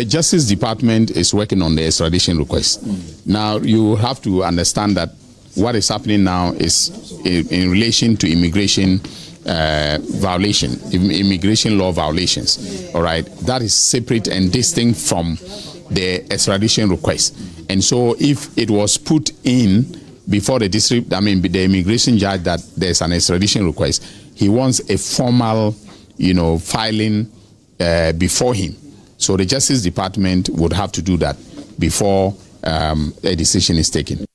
Justice Department is working on the extradition request. Now, you have to understand that what is happening now is in relation to immigration immigration law violations. All right, that is separate and distinct from the extradition request. And so, if it was put in before the the immigration judge that there's an extradition request, he wants a formal, filing before him. So the Justice Department would have to do that before a decision is taken.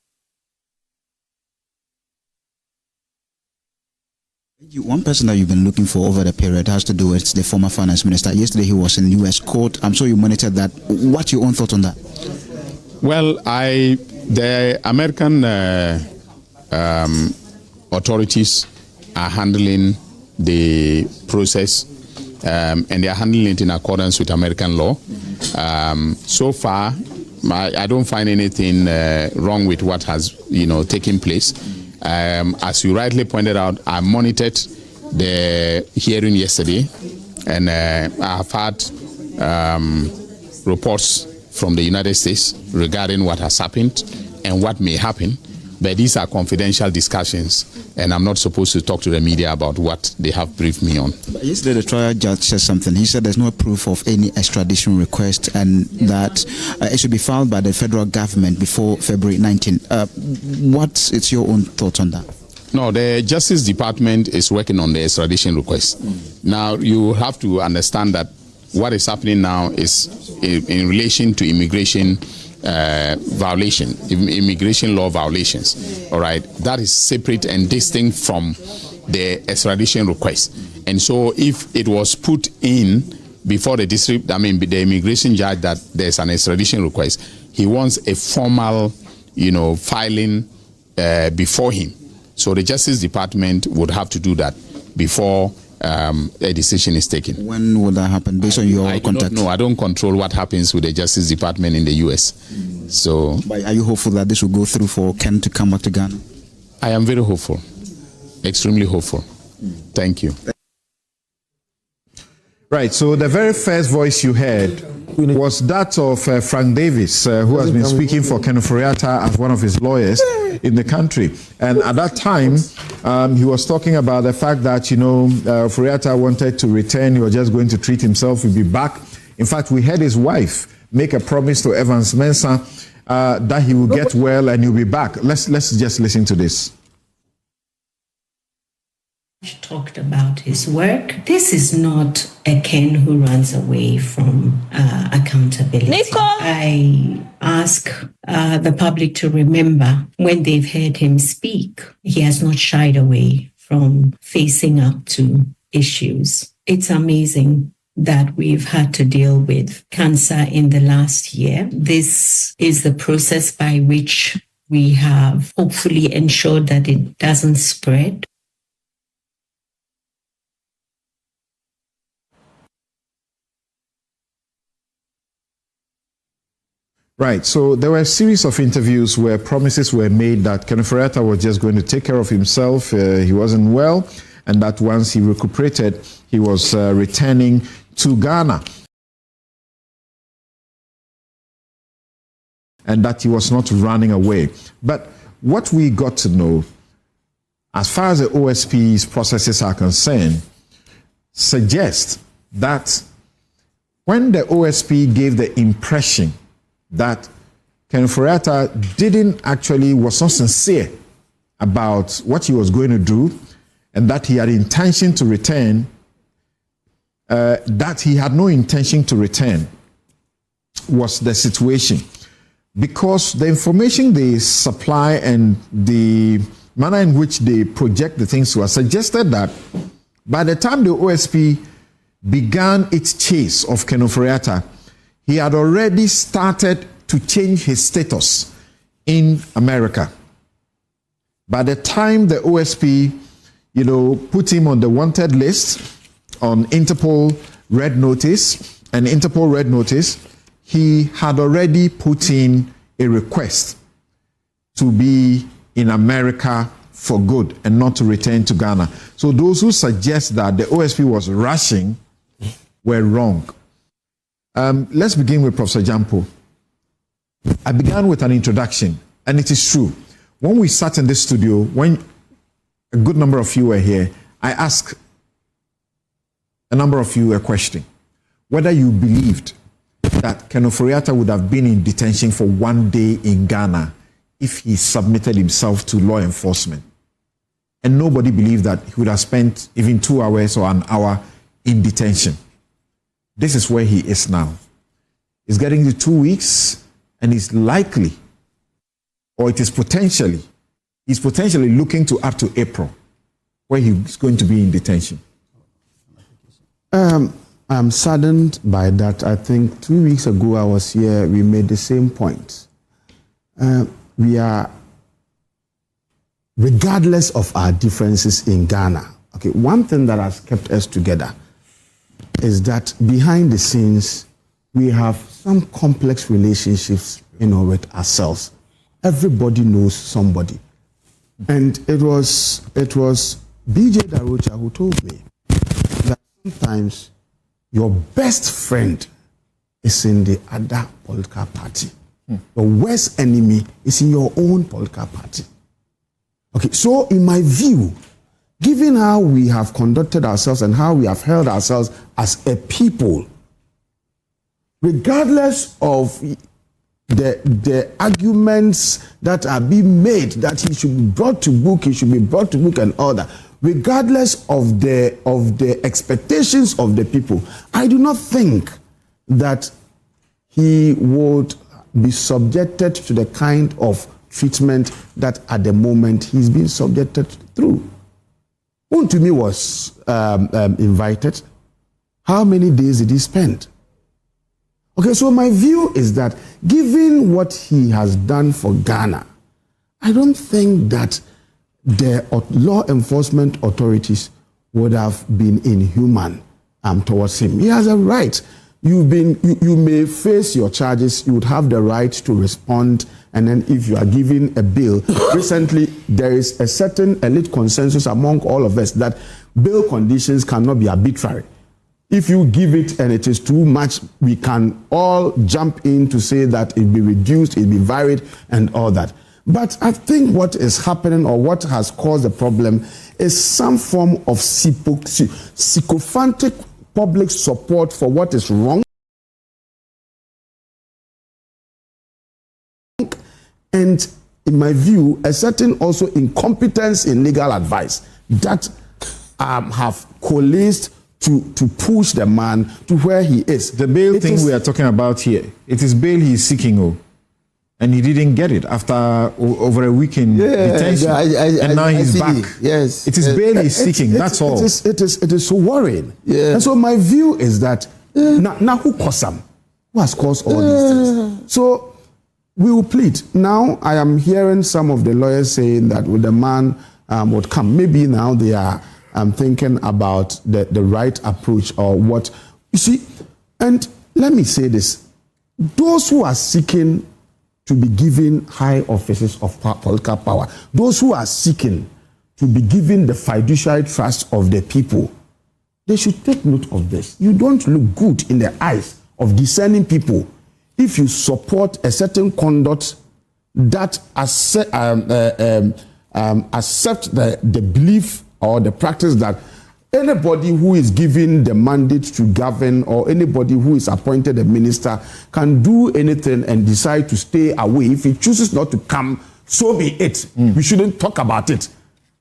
One person that you've been looking for over the period has to do with the former finance minister. Yesterday he was in U.S. court. I'm sure you monitored that. What's your own thought on that? Well, the American authorities are handling the process, and they are handling it in accordance with American law. So far, I don't find anything wrong with what has taken place. As you rightly pointed out, I monitored the hearing yesterday, and I have had reports from the United States regarding what has happened and what may happen. But these are confidential discussions, and I'm not supposed to talk to the media about what they have briefed me on. But yesterday, the trial judge said something. He said there's no proof of any extradition request and that it should be filed by the federal government before February 19. What's your own thoughts on that? No, the Justice Department is working on the extradition request. Now, you have to understand that what is happening now is in relation to immigration immigration law violations. All right, that is separate and distinct from the extradition request. And so, if it was put in before the the immigration judge that there's an extradition request, he wants a formal, filing before him. So the Justice Department would have to do that before a decision is taken. When will that happen based on your contact? No, I don't control what happens with the Justice Department in the US. So, but are you hopeful that this will go through for Ken to come back to Ghana? I am very hopeful, extremely hopeful. Thank you. Right, so the very first voice you heard was that of Frank Davis, who has been speaking for Ken Ofori Atta as one of his lawyers in the country. And at that time, he was talking about the fact that, Ofori Atta wanted to return. He was just going to treat himself. He'll be back. In fact, we heard his wife make a promise to Evans Mensah that he will get well and he'll be back. Let's just listen to this. Talked about his work. This is not a Ken who runs away from accountability. Nico! I ask the public to remember when they've heard him speak, he has not shied away from facing up to issues. It's amazing that we've had to deal with cancer in the last year. This is the process by which we have hopefully ensured that it doesn't spread. Right, so there were a series of interviews where promises were made that Ken Ofori Atta was just going to take care of himself. He wasn't well, and that once he recuperated, he was returning to Ghana. And that he was not running away. But what we got to know, as far as the OSP's processes are concerned, suggests that when the OSP gave the impression that Ken Ofori Atta was not sincere about what he was going to do, and that he had intention to return, that he had no intention to return was the situation. Because the information they supply and the manner in which they project the things to us suggested that by the time the OSP began its chase of Ken Ofori Atta, he had already started to change his status in America. By the time the OSP, put him on the wanted list, on Interpol Red Notice, he had already put in a request to be in America for good and not to return to Ghana. So those who suggest that the OSP was rushing were wrong. Let's begin with Professor Agyapong. I began with an introduction, and it is true. When we sat in this studio, when a good number of you were here, I asked a number of you a question, whether you believed that Ken Ofori Atta would have been in detention for 1 day in Ghana if he submitted himself to law enforcement. And nobody believed that he would have spent even 2 hours or an hour in detention. This is where he is now. He's getting to 2 weeks, and he's likely, or it is potentially, he's potentially looking to up to April, where he's going to be in detention. I'm saddened by that. I think 2 weeks ago I was here, we made the same point. We are, regardless of our differences in Ghana, okay, one thing that has kept us together is that behind the scenes, we have some complex relationships, with ourselves. Everybody knows somebody. And it was BJ Darocha who told me that sometimes your best friend is in the other political party. The worst enemy is in your own political party. Okay, so in my view, given how we have conducted ourselves and how we have held ourselves as a people, regardless of the arguments that are being made that he should be brought to book, and all that, regardless of the expectations of the people, I do not think that he would be subjected to the kind of treatment that at the moment he's being subjected through. Wont to me was invited. How many days did he spend? Okay, so my view is that given what he has done for Ghana, I don't think that the law enforcement authorities would have been inhuman towards him. He has a right. You may face your charges. You would have the right to respond. And then if you are given a bail, recently there is a certain elite consensus among all of us that bail conditions cannot be arbitrary. If you give it and it is too much, we can all jump in to say that it be reduced, it be varied, and all that. But I think what is happening, or what has caused the problem, is some form of sycophantic public support for what is wrong, and in my view, a certain also incompetence in legal advice that have coalesced to push the man to where he is. The bail thing we are talking about here, it is bail he is seeking, and he didn't get it after over a week in detention, and now he's back. Yes, it is bail he's seeking. That's all. It is so worrying. Yeah. And so my view is that now who caused them? Who has caused all these things? So we will plead. Now I am hearing some of the lawyers saying that the man would come. Maybe now they are thinking about the right approach, or what. You see, and let me say this. Those who are seeking to be given high offices of political power, those who are seeking to be given the fiduciary trust of the people, they should take note of this. You don't look good in the eyes of discerning people if you support a certain conduct that accept the belief or the practice that anybody who is given the mandate to govern, or anybody who is appointed a minister, can do anything and decide to stay away. If he chooses not to come, so be it. We shouldn't talk about it.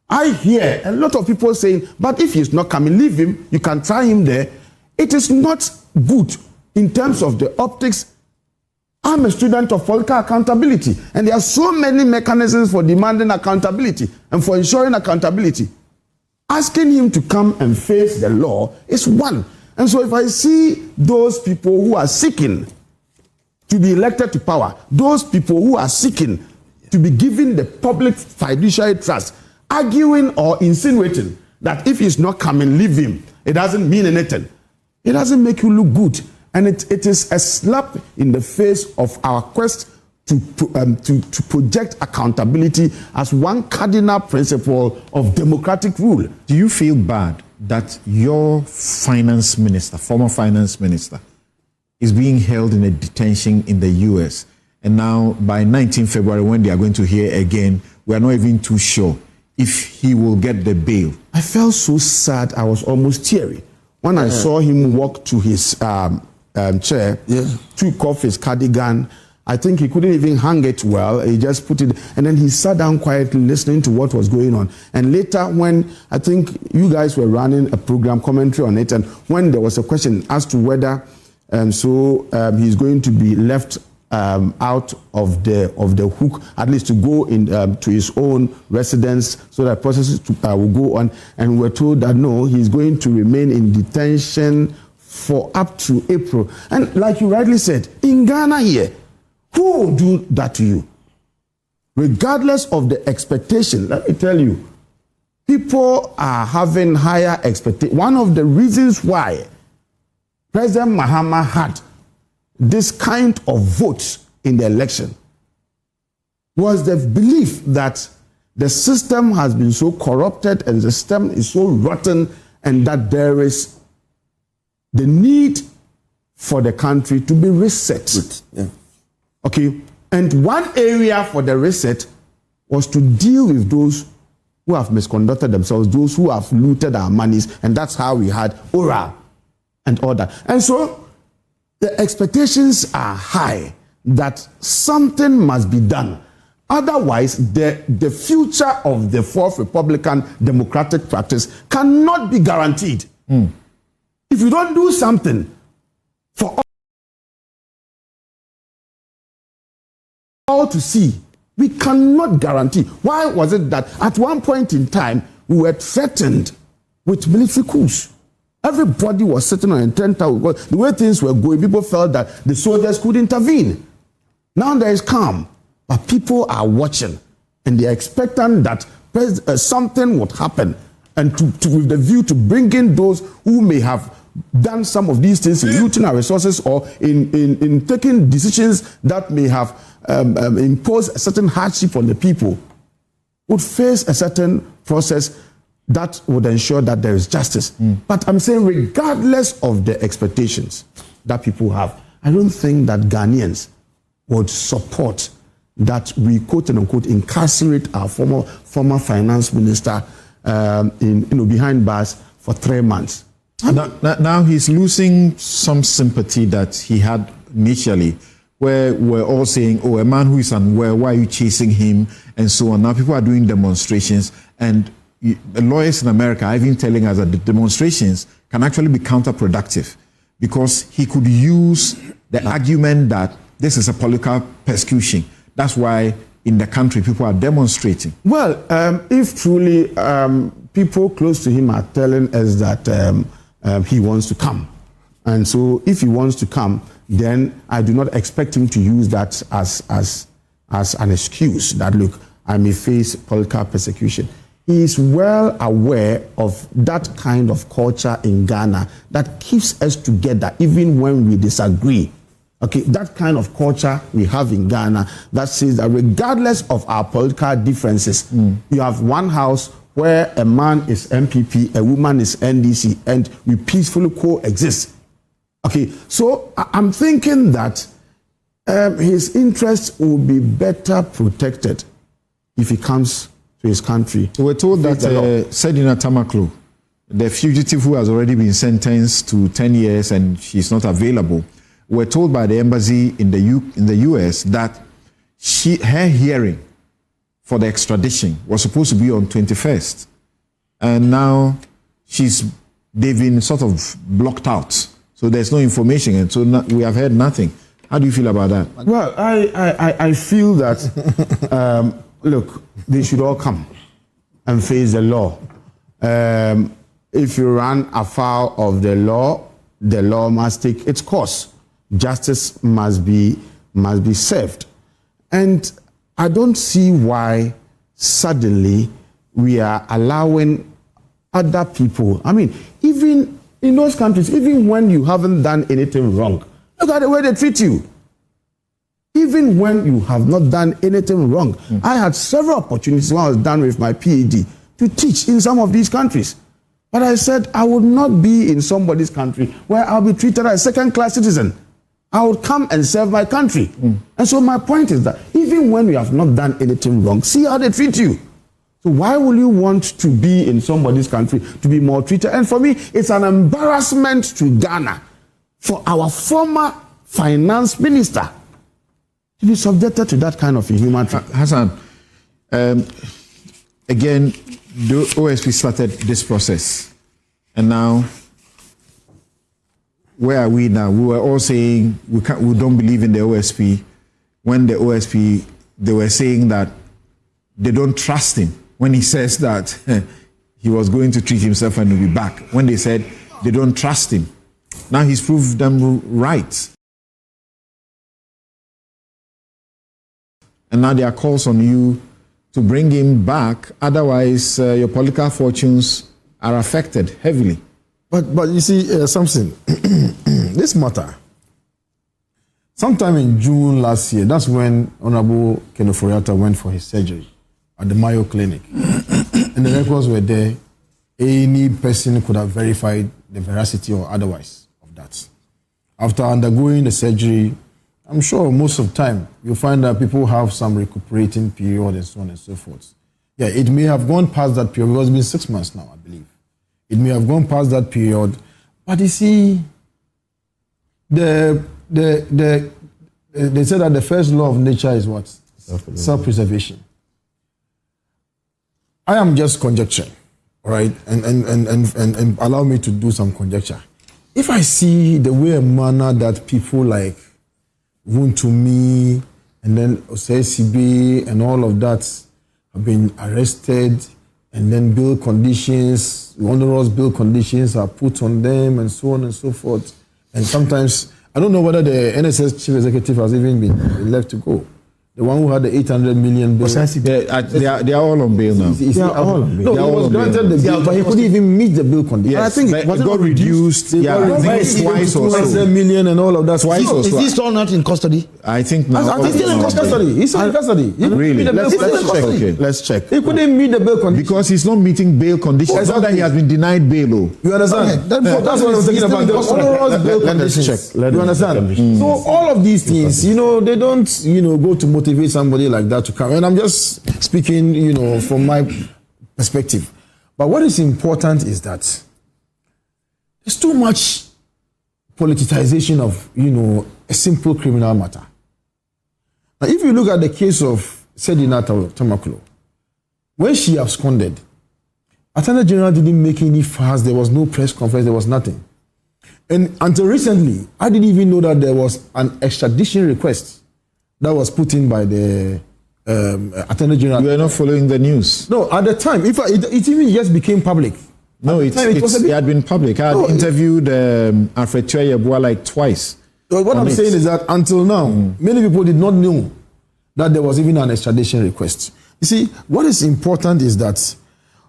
I hear a lot of people saying, but if he's not coming, leave him. You can try him there. It is not good in terms of the optics. I'm a student of political accountability, and there are so many mechanisms for demanding accountability and for ensuring accountability. Asking him to come and face the law is one. And so if I see those people who are seeking to be elected to power, those people who are seeking to be given the public fiduciary trust, arguing or insinuating that if he's not coming, leave him, it doesn't mean anything. It doesn't make you look good. And it is a slap in the face of our quest to project accountability as one cardinal principle of democratic rule. Do you feel bad that your finance minister, former finance minister, is being held in a detention in the US. And now by 19 February, when they are going to hear again, we are not even too sure if he will get the bail. I felt so sad, I was almost teary when I saw him walk to his chair, took off his cardigan. I think he couldn't even hang it well. He just put it, and then he sat down quietly listening to what was going on. And later, when I think you guys were running a program commentary on it, and when there was a question as to whether he's going to be left out of the hook, at least to go in to his own residence, so that processes will go on. And we're told that no, he's going to remain in detention for up to April. And like you rightly said, in Ghana here, who will do that to you? Regardless of the expectation, let me tell you, people are having higher expectations. One of the reasons why President Mahama had this kind of votes in the election was the belief that the system has been so corrupted and the system is so rotten, and that there is the need for the country to be reset. Okay, and one area for the reset was to deal with those who have misconducted themselves, those who have looted our monies, and that's how we had oral and all that. And so the expectations are high that something must be done. Otherwise, the future of the fourth Republican democratic practice cannot be guaranteed. If you don't do something for all to see, we cannot guarantee. Why was it that at one point in time we were threatened with military coups? Everybody was sitting on a tent. The way things were going, people felt that the soldiers could intervene. Now there is calm, but people are watching, and they are expecting that something would happen, and with the view to bring in those who may have done some of these things in looting our resources or in taking decisions that may have imposed a certain hardship on the people, would face a certain process that would ensure that there is justice. But I'm saying, regardless of the expectations that people have, I don't think that Ghanaians would support that we quote and unquote incarcerate our former finance minister behind bars for 3 months. Now he's losing some sympathy that he had initially, where we're all saying, oh, a man who is unwell, why are you chasing him, and so on. Now people are doing demonstrations, and the lawyers in America are even telling us that the demonstrations can actually be counterproductive, because he could use the argument that this is a political persecution. That's why in the country people are demonstrating. Well, if truly people close to him are telling us that he wants to come, and so if he wants to come, then I do not expect him to use that as an excuse that, look, I may face political persecution. He is well aware of that kind of culture in Ghana that keeps us together even when we disagree. Okay, that kind of culture we have in Ghana that says that regardless of our political differences, you have one house where a man is MPP, a woman is NDC, and we peacefully coexist. Okay, so I'm thinking that his interests will be better protected if he comes to his country. We're told that Sedina Tamaklo, the fugitive who has already been sentenced to 10 years and she's not available, we're told by the embassy in the US that her hearing for the extradition was supposed to be on 21st, and now they've been sort of blocked out, so there's no information, and so we have heard nothing. How do you feel about that? Well, I feel that look, they should all come and face the law. If you run afoul of the law must take its course. Justice must be served. And I don't see why suddenly we are allowing other people. I mean, even in those countries, even when you haven't done anything wrong, look at the way they treat you. Even when you have not done anything wrong. I had several opportunities when I was done with my PhD to teach in some of these countries. But I said I would not be in somebody's country where I'll be treated as a second-class citizen. I would come and serve my country. And so my point is that even when you have not done anything wrong, see how they treat you. So why will you want to be in somebody's country to be maltreated? And for me, it's an embarrassment to Ghana for our former finance minister to be subjected to that kind of inhuman treatment. Hassan, again, the OSP started this process, and now where are we now? We were all saying we don't believe in the OSP. When the OSP, they were saying that they don't trust him when he says that he was going to treat himself and will be back. When they said they don't trust him, now he's proved them right. And now there are calls on you to bring him back. Otherwise, your political fortunes are affected heavily. But you see, something, this matter, sometime in June last year, that's when Honorable Ken Ofori Atta went for his surgery at the Mayo Clinic. And the records were there. Any person could have verified the veracity or otherwise of that. After undergoing the surgery, I'm sure most of the time you'll find that people have some recuperating period and so on and so forth. Yeah, it may have gone past that period because it's been 6 months now, I believe. It may have gone past that period, but you see, they say that the first law of nature is what? Self-preservation. I am just conjecturing, all right, and allow me to do some conjecture. If I see the way and manner that people like Wont to me and then OCB and all of that have been arrested, and then bail conditions, onerous bail conditions are put on them and so on and so forth. And sometimes, I don't know whether the NSS chief executive has even been left to go. The one who had the 800 million bail. They are all on bail now. They are all on bail. No, he was granted the bail, but he couldn't even meet the bail conditions. Yes, I think it got reduced. Yeah, twice or so. Million and all of that. Twice or so. Is he still not in custody? I think now. He's still in custody. He's still in custody. Really? Let's check. He couldn't meet the bail conditions. Because he's not meeting bail conditions. It's not that he has been denied bail. You understand? That's what I was talking about. The onerous bail conditions. You understand? So all of these things, they don't, go to motivate somebody like that to come. And I'm just speaking, from my perspective. But what is important is that there's too much politicization of, a simple criminal matter. Now, if you look at the case of Sedinata Tamaklo, when she absconded, Attorney General didn't make any fuss. There was no press conference. There was nothing. And until recently, I didn't even know that there was an extradition request that was put in by the Attorney General. You are not following the news. No, at the time, it even just became public. No, it had been public. I had interviewed Afriyie like twice. What I'm saying is that until now, many people did not know that there was even an extradition request. You see, what is important is that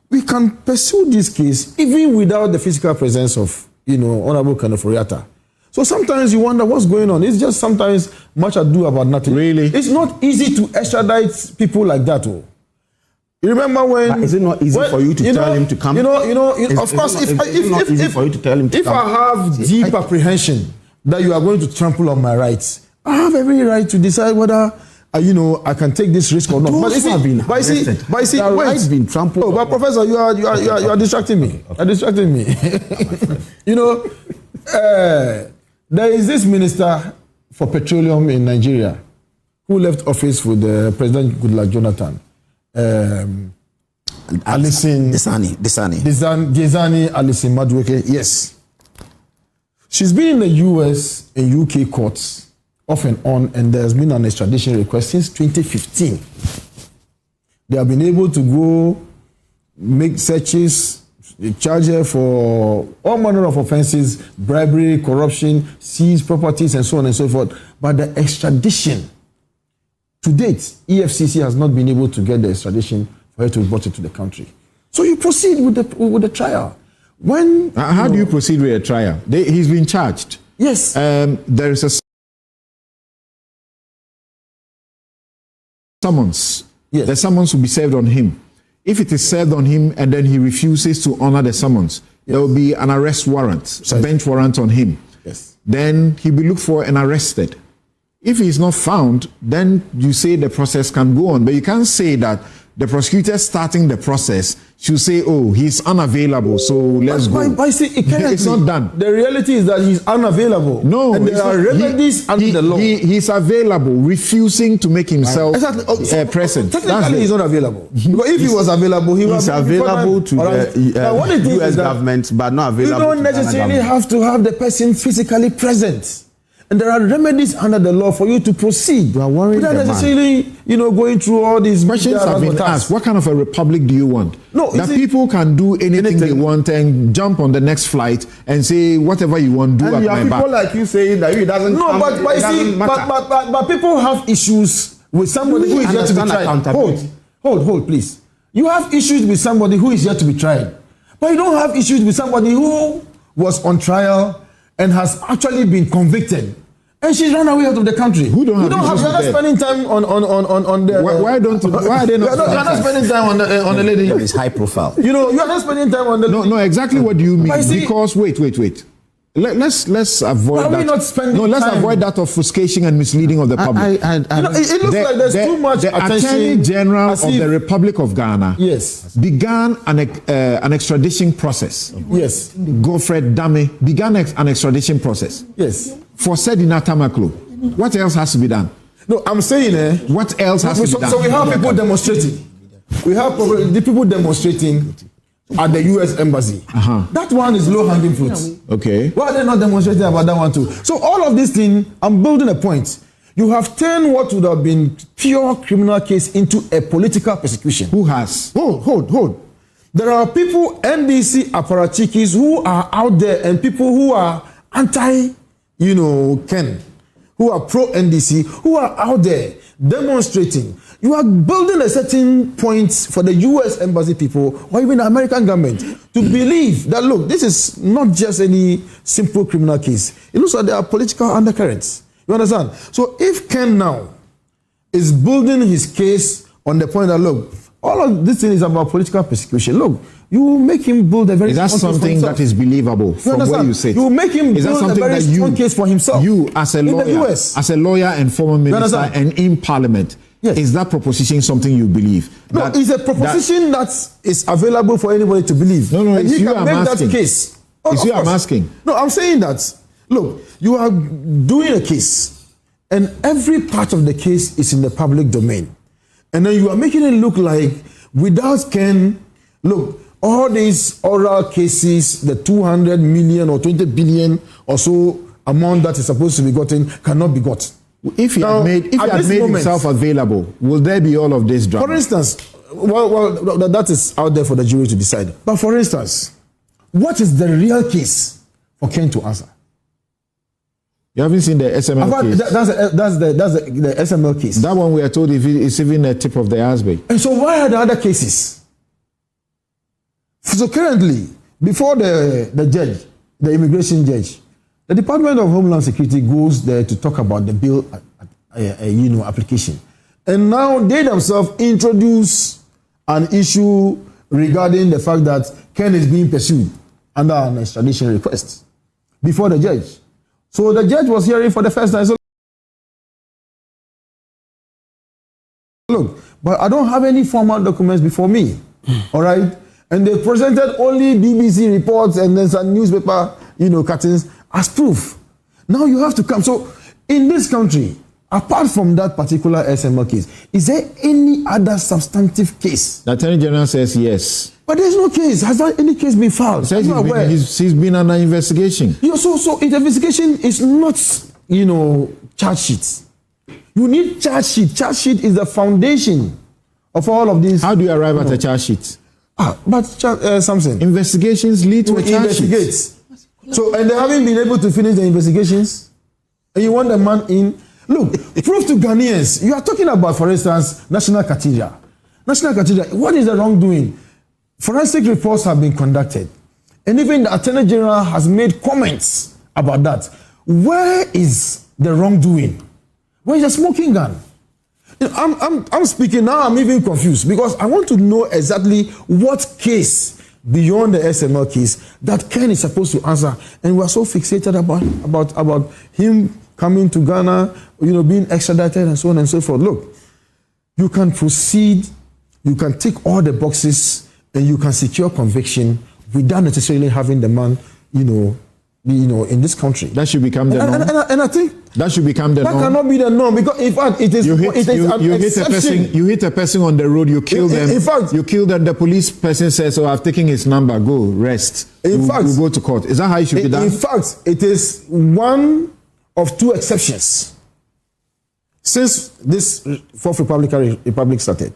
we can pursue this case even without the physical presence of, Honorable Ken Ofori Atta. So sometimes you wonder what's going on. It's just sometimes much ado about nothing. Really? It's not easy to extradite people like that. Oh. You remember when... Is it not easy for you to tell him to come? Of course, if I have deep apprehension that you are going to trample on my rights, I have every right to decide whether, I can take this risk or not. Those who have been arrested, their rights been trampled. Oh, but Professor, you are distracting me. You're distracting me. There is this minister for petroleum in Nigeria who left office with President Goodluck Jonathan. Alison Desani Alison Madueke. Yes. She's been in the US and UK courts off and on, and there's been an extradition request since 2015. They have been able to go make searches, charge her for all manner of offenses, bribery, corruption, seize properties, and so on and so forth. But the extradition, to date, EFCC has not been able to get the extradition for her to be brought into the country. So you proceed with the trial. How do you proceed with a trial? He's been charged. Yes. There is a summons. Yes. The summons will be served on him. If it is served on him and then he refuses to honor the summons, there will be an arrest warrant, a bench warrant on him. Yes. then he'll be looked for and arrested. If he's not found, then you say the process can go on. But you can't say that the prosecutor starting the process should say, oh, he's unavailable, so let's go. But see, it's not done. The reality is that he's unavailable. No, and there are remedies under the law. He's available, refusing to make himself present. Technically, he's not available. Because if he was available, he's available to the U.S. government, but not available. You don't necessarily have to have the person physically present. And there are remedies under the law for you to proceed. You are worried without necessarily, going through all these questions have been asked. What kind of a republic do you want? No, that people can do anything they want and jump on the next flight and say whatever you want, do at my back. And you have people like you saying that it doesn't. No, but people have issues with somebody who is yet to be tried. Hold, please. You have issues with somebody who is yet to be tried, but you don't have issues with somebody who was on trial and has actually been convicted, and she's run away out of the country. Who don't have? You're not spending time on the. Why are they not? You're not spending time on the lady. It's high profile. You are not spending time on the. No. Exactly what do you mean? Because wait. Let's avoid that. Let's avoid that obfuscation and misleading of the public. It looks like there's too much attention. The Attorney General of the Republic of Ghana, began an extradition process. Yes. Godfred Dame began an extradition process. Yes. For said in Atamaklo. What else has to be done? No, I'm saying what else has to be done? So we have people demonstrating. We have the people demonstrating at the U.S. Embassy. That one is low-hanging fruit. Okay. Why are they not demonstrating about that one too? So all of these things, I'm building a point. You have turned what would have been pure criminal case into a political persecution. Who has? Hold. There are people, NDC apparatchiks, who are out there, and people who are anti, Ken, who are pro-NDC, who are out there demonstrating. You are building a certain point for the U.S. Embassy people or even the American government to believe that, look, this is not just any simple criminal case. It looks like there are political undercurrents. You understand? So if Ken now is building his case on the point that, look, all of this thing is about political persecution. Look, you make him build a very strong case for himself. Is that something that is believable from where you sit? You make him build a very strong case for himself. You, as a lawyer, in the US. As a lawyer and former minister and in parliament, yes. Is that proposition something you believe? No, it's a proposition that is available for anybody to believe. No, and it's he you can I'm make asking. That case. It's you I'm asking. No, I'm saying that, look, you are doing a case, and every part of the case is in the public domain. And then you are making it look like without Ken, look, all these oral cases, the 200 million or 20 billion or so amount that is supposed to be gotten cannot be got. If he had made himself available, will there be all of this drama? For instance, well, that is out there for the jury to decide. But for instance, what is the real case for Ken to answer? You haven't seen the SML case? That's the SML case. That one we are told is even a tip of the iceberg. And so why are the other cases? So currently, before the judge, the immigration judge, the Department of Homeland Security goes there to talk about the bill, application. And now they themselves introduce an issue regarding the fact that Ken is being pursued under an extradition request before the judge. So the judge was hearing for the first time. So look, but I don't have any formal documents before me. All right? And they presented only BBC reports and then some newspaper, cuttings as proof. Now you have to come. So in this country, apart from that particular SML case, is there any other substantive case? The Attorney General says yes. But there's no case. Has there any case been filed? He's been under investigation. So investigation is not, charge sheets. You need charge sheet. Charge sheet is the foundation of all of these. How do you arrive at a charge sheet? Something. Investigations lead to a charge sheet. So, and they haven't been able to finish the investigations. And you want the man in. Look, prove to Ghanaians. You are talking about, for instance, National Cathedral. National Cathedral, what is the wrongdoing? Forensic reports have been conducted. And even the Attorney General has made comments about that. Where is the wrongdoing? Where is the smoking gun? I'm speaking now, I'm even confused because I want to know exactly what case beyond the SML case that Ken is supposed to answer. And we are so fixated about him coming to Ghana, being extradited and so on and so forth. Look, you can proceed, you can tick all the boxes, and you can secure conviction without necessarily having the man, in this country. That should become the norm. And I think that should become the norm. That cannot be the norm, because in fact it is. You hit a person on the road. You kill them. In fact, you kill them. The police person says, "Oh, I've taken his number. Go rest." In fact, we'll go to court. Is that how it should be done? In fact, it is one of two exceptions since this Fourth Republic started.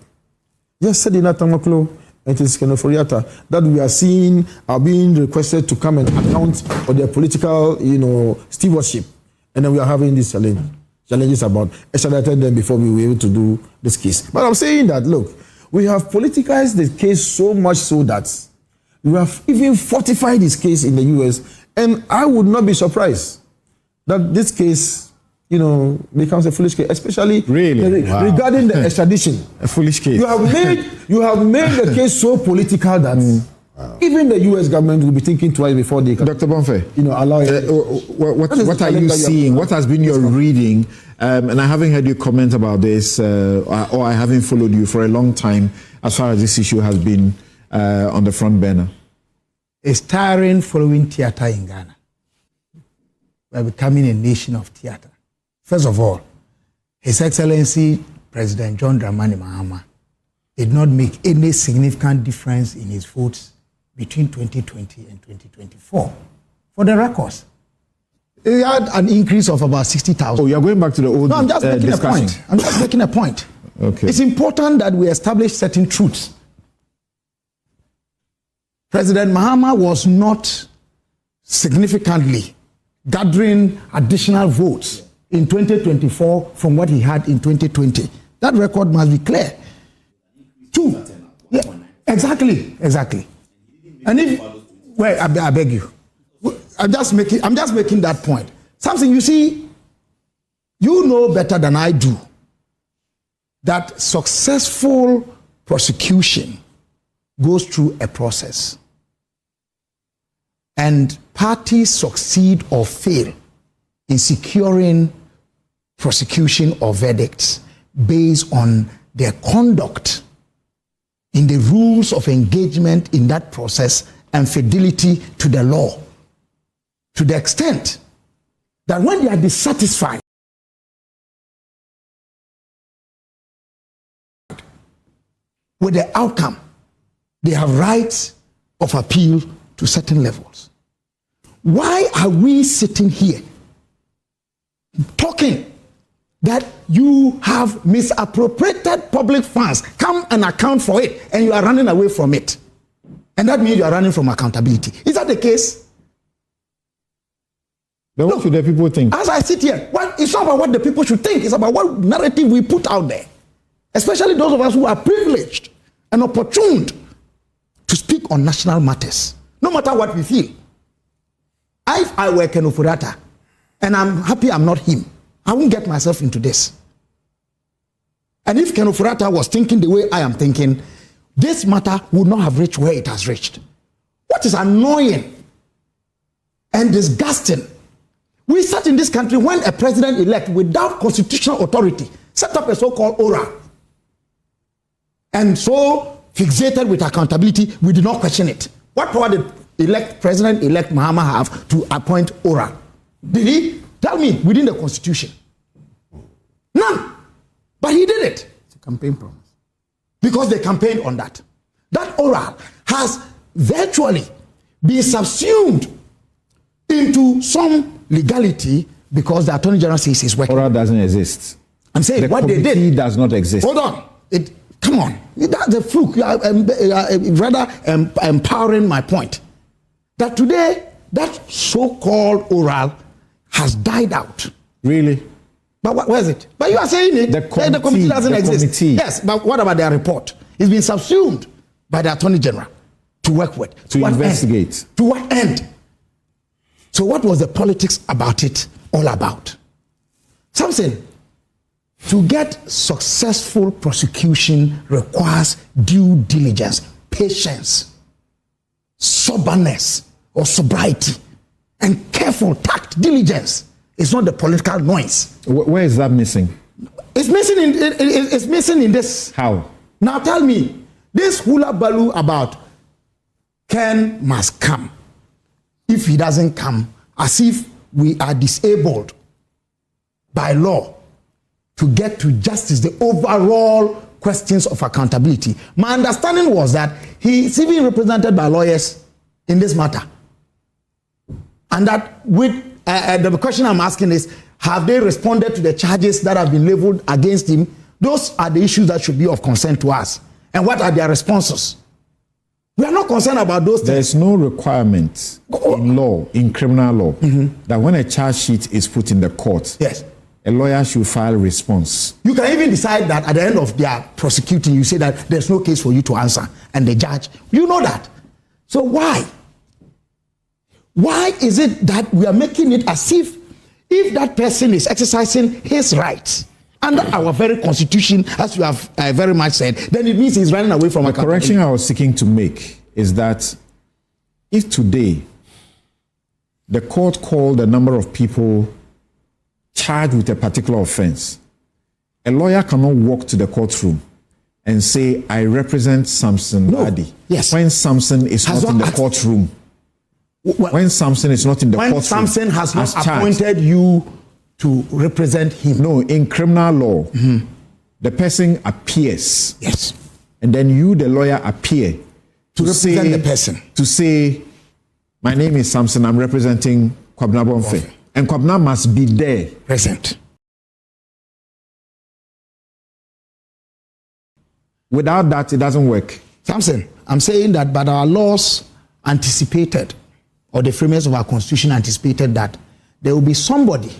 Just said in Atamaklo, and it is Ken Ofori Atta, that we are seeing are being requested to come and account for their political, stewardship, and then we are having these challenges about extraditing them before we were able to do this case. But I'm saying that, look, we have politicized the case so much so that we have even fortified this case in the US, and I would not be surprised that this case, becomes a foolish case, especially regarding the extradition. A foolish case. You have made the case so political that even the US government will be thinking twice before they can, Dr. Bonfe, allow it. What are you seeing? What has been your reading? And I haven't heard you comment about this, or I haven't followed you for a long time as far as this issue has been on the front burner. It's tiring following theater in Ghana. We're becoming a nation of theater. First of all, His Excellency President John Dramani Mahama did not make any significant difference in his votes between 2020 and 2024. For the records, he had an increase of about 60,000. Oh, you're going back to the old No, I'm just making discussion. a point. I'm just making a point. Okay. It's important that we establish certain truths. President Mahama was not significantly gathering additional votes in 2024 from what he had in 2020. That record must be clear. Two. Yeah, exactly. And if, I beg you. I'm just making that point. Something, you see, you know better than I do that successful prosecution goes through a process. And parties succeed or fail in securing prosecution or verdicts based on their conduct in the rules of engagement in that process and fidelity to the law, to the extent that when they are dissatisfied with the outcome, they have rights of appeal to certain levels. Why are we sitting here talking that you have misappropriated public funds? Come and account for it, and you are running away from it. And that means you are running from accountability. Is that the case? Then what should the people think? As I sit here, it's not about what the people should think. It's about what narrative we put out there. Especially those of us who are privileged and opportuned to speak on national matters, no matter what we feel. If I were Ken Ofori Atta, and I'm happy I'm not him, I won't get myself into this. And if Ken Ofori Atta was thinking the way I am thinking, this matter would not have reached where it has reached. What is annoying and disgusting, we sat in this country when a president-elect without constitutional authority set up a so-called ORA. And so fixated with accountability, we did not question it. What power did President-elect Mahama have to appoint ORA? Did he? Tell me, within the Constitution. None. But he did it. It's a campaign promise. Because they campaigned on that. That ORA has virtually been subsumed into some legality because the Attorney General says it's working. ORA doesn't exist. I'm saying what they did. The committee does not exist. Hold on. Come on. That's a fluke. You are rather empowering my point. That today, that so-called oral has died out. Really? But where is it? But you are saying it. The committee doesn't exist. Committee. Yes, but what about their report? It's been subsumed by the Attorney General to work with. To investigate. To what end? So what was the politics about it all about? Something. To get successful prosecution requires due diligence, patience. soberness or sobriety and careful tact, diligence. It's not the political noise. Where is that missing? It's missing in this. How? Now tell me, this hula baloo about Ken must come. If he doesn't come, as if we are disabled by law to get to justice, the overall questions of accountability. My understanding was that he's even represented by lawyers in this matter. And that with the question I'm asking is, have they responded to the charges that have been leveled against him? Those are the issues that should be of concern to us. And what are their responses? We are not concerned about those things. There's no requirement in law, in criminal law, that when a charge sheet is put in the court, yes, a lawyer should file a response. You can even decide that at the end of their prosecuting, you say that there's no case for you to answer, and the judge, you know that. So why? Why is it that we are making it as if that person is exercising his rights under our very constitution, as you have very much said, then it means he's running away from the correction I was seeking to make is that if today the court called a number of people charged with a particular offense, a lawyer cannot walk to the courtroom and say, I represent Samson Addy. Yes. When Samson is not in the courtroom. When Samson is not in the courtroom. When Samson has not appointed you to represent him. No, in criminal law, the person appears. Yes. And then you, the lawyer, appear to represent the person. To say, my name is Samson, I'm representing Kwabena Agyapong. And Kwabena must be there. Present. Without that, it doesn't work. Samson, I'm saying that, but our laws anticipated, or the framers of our constitution anticipated that there will be somebody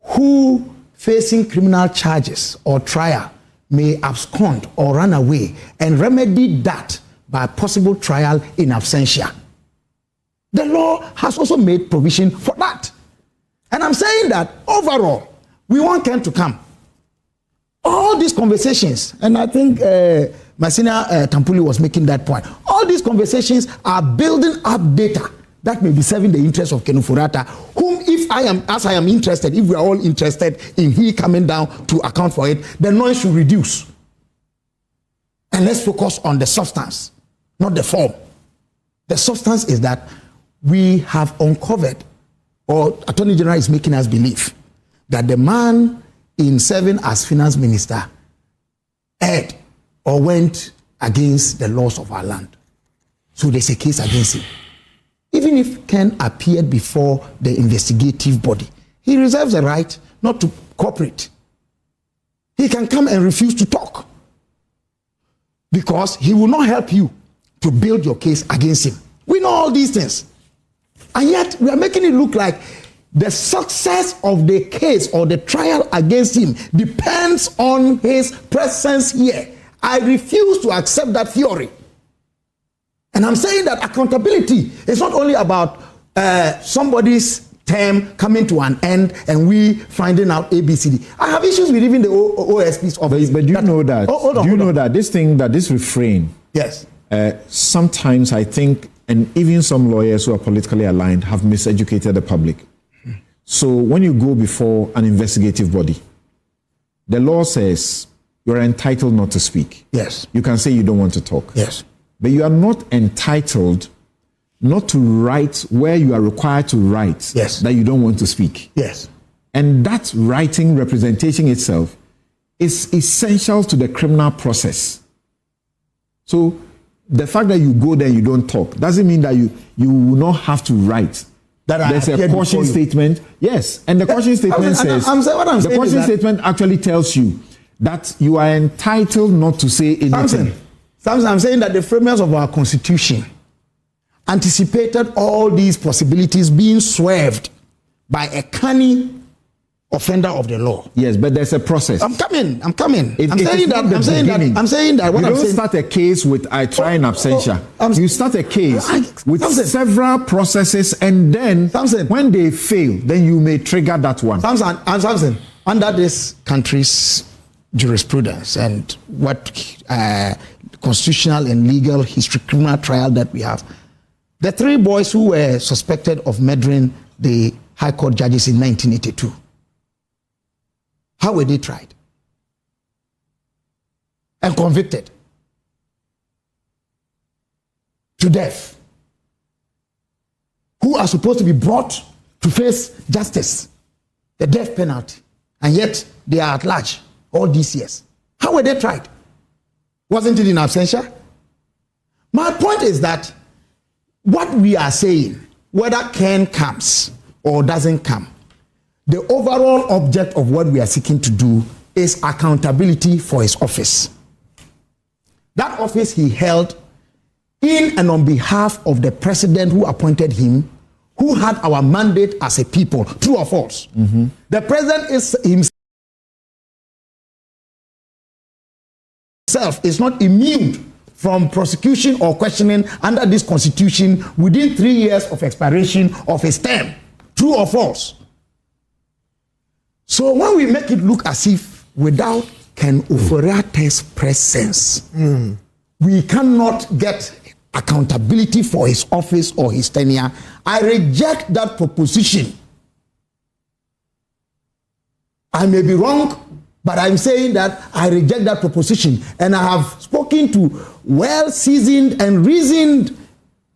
who, facing criminal charges or trial, may abscond or run away and remedy that by possible trial in absentia. The law has also made provision for that. And I'm saying that overall, we want Ken to come. All these conversations, and I think my senior Tampuli was making that point, all these conversations are building up data that may be serving the interest of Ken Ofori Atta, whom as I am interested, if we are all interested in he coming down to account for it, the noise should reduce. And let's focus on the substance, not the form. The substance is that we have uncovered, or Attorney General is making us believe, that the man in serving as finance minister erred or went against the laws of our land. So there's a case against him. Even if Ken appeared before the investigative body, he reserves the right not to cooperate. He can come and refuse to talk because he will not help you to build your case against him. We know all these things. And yet we are making it look like the success of the case or the trial against him depends on his presence here. I refuse to accept that theory. And I'm saying that accountability is not only about somebody's term coming to an end and we finding out ABCD. I have issues with even the OSP's office. But do you know that? Do you know that this refrain? Yes. Sometimes I think, and even some lawyers who are politically aligned have miseducated the public. So when you go before an investigative body, the law says you're entitled not to speak. Yes. You can say you don't want to talk. Yes. But you are not entitled not to write where you are required to write that you don't want to speak. Yes. And that writing representation itself is essential to the criminal process. So the fact that you go there and you don't talk doesn't mean that you will not have to write. There's a caution statement. Yes. And the caution statement says, the caution statement actually tells you that you are entitled not to say anything. I'm saying that the framers of our constitution anticipated all these possibilities being swerved by a canny offender of the law. Yes, but there's a process. I'm coming. I'm saying that. You don't start a case with I try in absentia. You start a case with several processes, and then when they fail, then you may trigger that one. Samson, under this country's jurisprudence and what constitutional and legal history, criminal trial that we have, The 3 boys who were suspected of murdering the High Court judges in 1982, how were they tried and convicted to death? Who are supposed to be brought to face justice, the death penalty, and yet they are at large all these years. How were they tried? Wasn't it in absentia? My point is that what we are saying, whether Ken comes or doesn't come, the overall object of what we are seeking to do is accountability for his office. That office he held in and on behalf of the president who appointed him, who had our mandate as a people, true or false. Mm-hmm. The president is himself is not immune from prosecution or questioning under this constitution within 3 years of expiration of his term, true or false. So when we make it look as if without Ken Ofori Atta's presence, we cannot get accountability for his office or his tenure, I reject that proposition. I may be wrong, but I'm saying that I reject that proposition, and I have spoken to well-seasoned and reasoned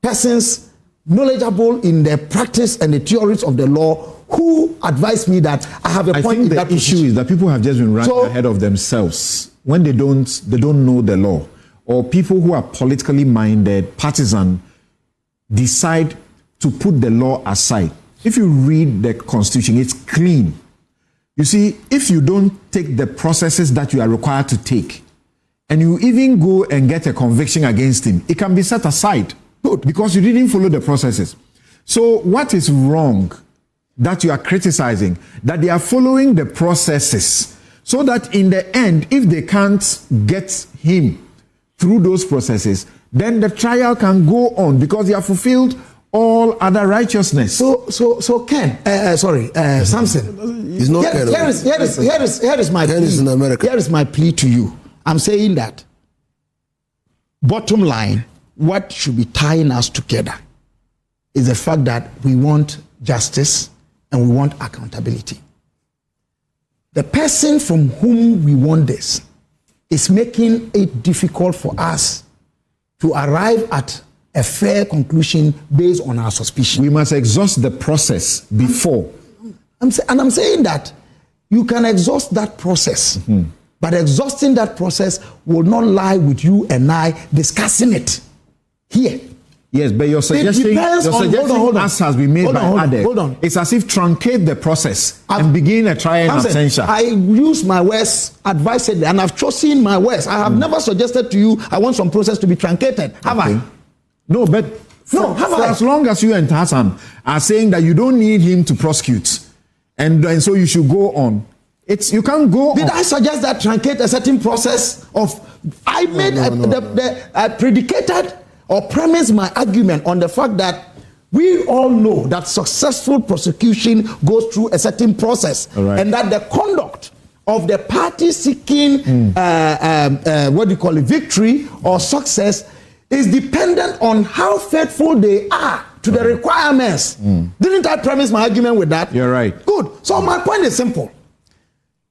persons knowledgeable in the practice and the theories of the law who advise me that I have a point in that the issue is that people have just been running ahead of themselves when they don't know the law, or people who are politically minded, partisan, decide to put the law aside. If you read the Constitution, it's clean. You see, if you don't take the processes that you are required to take, and you even go and get a conviction against him, it can be set aside. Good, because you didn't follow the processes. So what is wrong that you are criticizing? That they are following the processes, so that in the end, if they can't get him through those processes, then the trial can go on because they have fulfilled all other righteousness. So Ken, Samson. He's not Ken. Here is my Ken plea. is in America. Here is my plea to you. I'm saying that, bottom line, what should be tying us together is the fact that we want justice and we want accountability. The person from whom we want this is making it difficult for us to arrive at a fair conclusion based on our suspicion. We must exhaust the process before. I'm saying that you can exhaust that process, but exhausting that process will not lie with you and I discussing it here. Yes, but your suggestion as has been made by others. Hold on. It's as if truncate the process and begin a trial in absentia. I use my words advisedly, and I've chosen my words. I have never suggested to you I want some process to be truncated. Have I? No, but as long as you and Hassan are saying that you don't need him to prosecute, and so you should go on. You can't go on. Did I suggest that truncate a certain process of? I made predicated or premise my argument on the fact that we all know that successful prosecution goes through a certain process, and that the conduct of the party seeking victory or success is dependent on how faithful they are to the requirements. Didn't I premise my argument with that? You're right. Good. So my point is simple.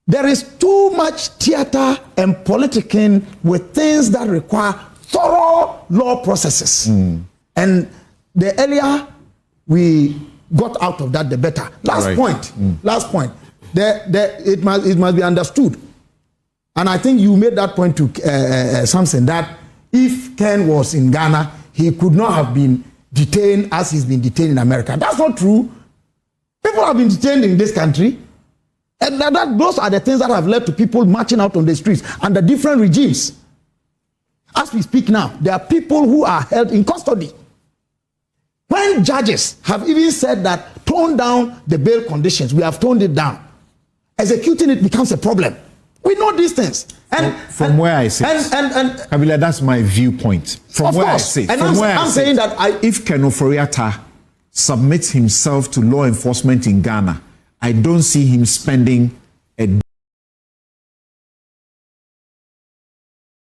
There is too much theater and politicking with things that require thorough law processes. And the earlier we got out of that, the better. Last point. It must be understood. And I think you made that point to Samson, that if Ken was in Ghana, he could not have been detained as he's been detained in America. That's not true. People have been detained in this country. And those are the things that have led to people marching out on the streets under different regimes. As we speak now, there are people who are held in custody. When judges have even said that tone down the bail conditions, we have toned it down. Executing it becomes a problem. We know these things. From where I sit, Kabila, that's my viewpoint. From where I sit, I'm saying that if Ken Ofori Atta submits himself to law enforcement in Ghana, I don't see him spending a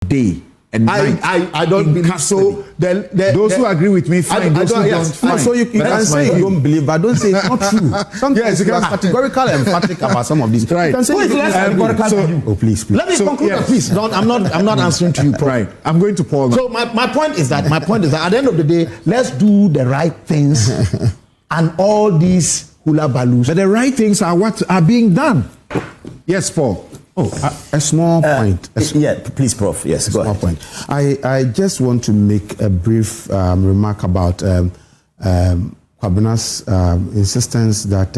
day and night. I don't believe so. Those who agree with me, fine. Those who don't, fine. So you can say you don't believe, but don't say it's not true. Sometimes you are categorical and emphatic about some of these. Right. You can say it's less categorical than you. Oh, please. Let me conclude that, please. I'm not answering to you. Right. I'm going to Paul. So my point is that at the end of the day, let's do the right things and all these hula balloos. But the right things are what are being done. Yes, Paul. A small point. Please, Prof. Yes, go ahead. Point. I just want to make a brief remark about Kwabena's insistence that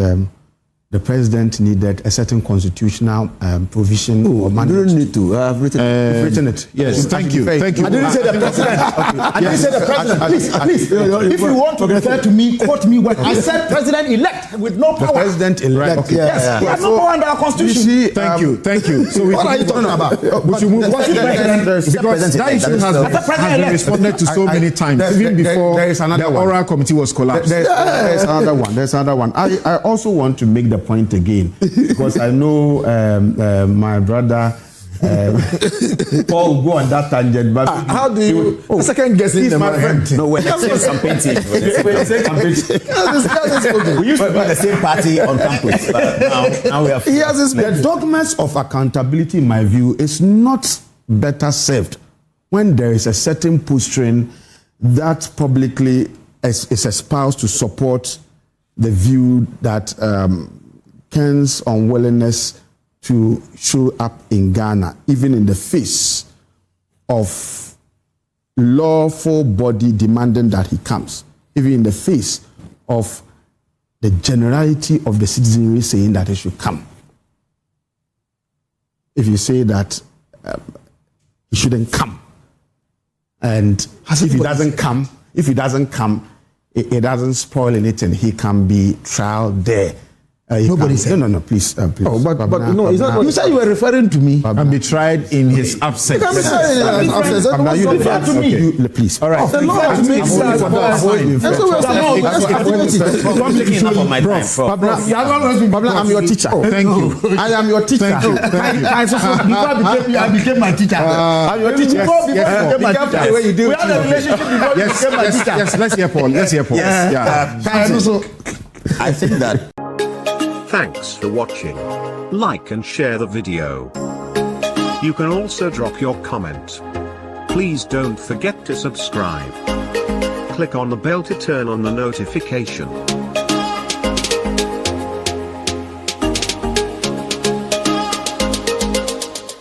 the president needed a certain constitutional provision or mandate. You don't need to. I've written it. Yes, thank you. Thank you. I didn't say the president. I didn't say the president. Please. If you want to refer to me, quote me when I said president-elect with no power. The president-elect. Okay. Yes. He has no power under our constitution. You see, thank you. So what are you talking about? We should move on. Because that issue has been responded to so many times, even before the oral committee was collapsed. There's another one. I also want to make the point again, because I know my brother Paul will go on that tangent, but how do you second guessing the my friend? No, we're saying campaign. We used to be the same party on campus, but now we have. The dogmas of accountability, in my view, is not better served when there is a certain posturing that publicly is espoused to support the view that Ken's unwillingness to show up in Ghana, even in the face of lawful body demanding that he comes, even in the face of the generality of the citizenry saying that he should come. If you say that he shouldn't come, and if he doesn't come, it doesn't spoil anything. He can be trialed there. Nobody said. No, please. Oh, but no, it's not. You said you were referring to me. And be tried in his absence. You can be tried in his absence. You refer to me. Please. All right. The law has made sense. I'm your teacher. Thank you. I am your teacher. Thank you. Before I became my teacher. I'm your teacher. Before I became my teacher. We had a relationship before you became my teacher. Yes, let's hear Paul. I think that. Thanks for watching. Like and share the video. You can also drop your comment. Please don't forget to subscribe. Click on the bell to turn on the notification.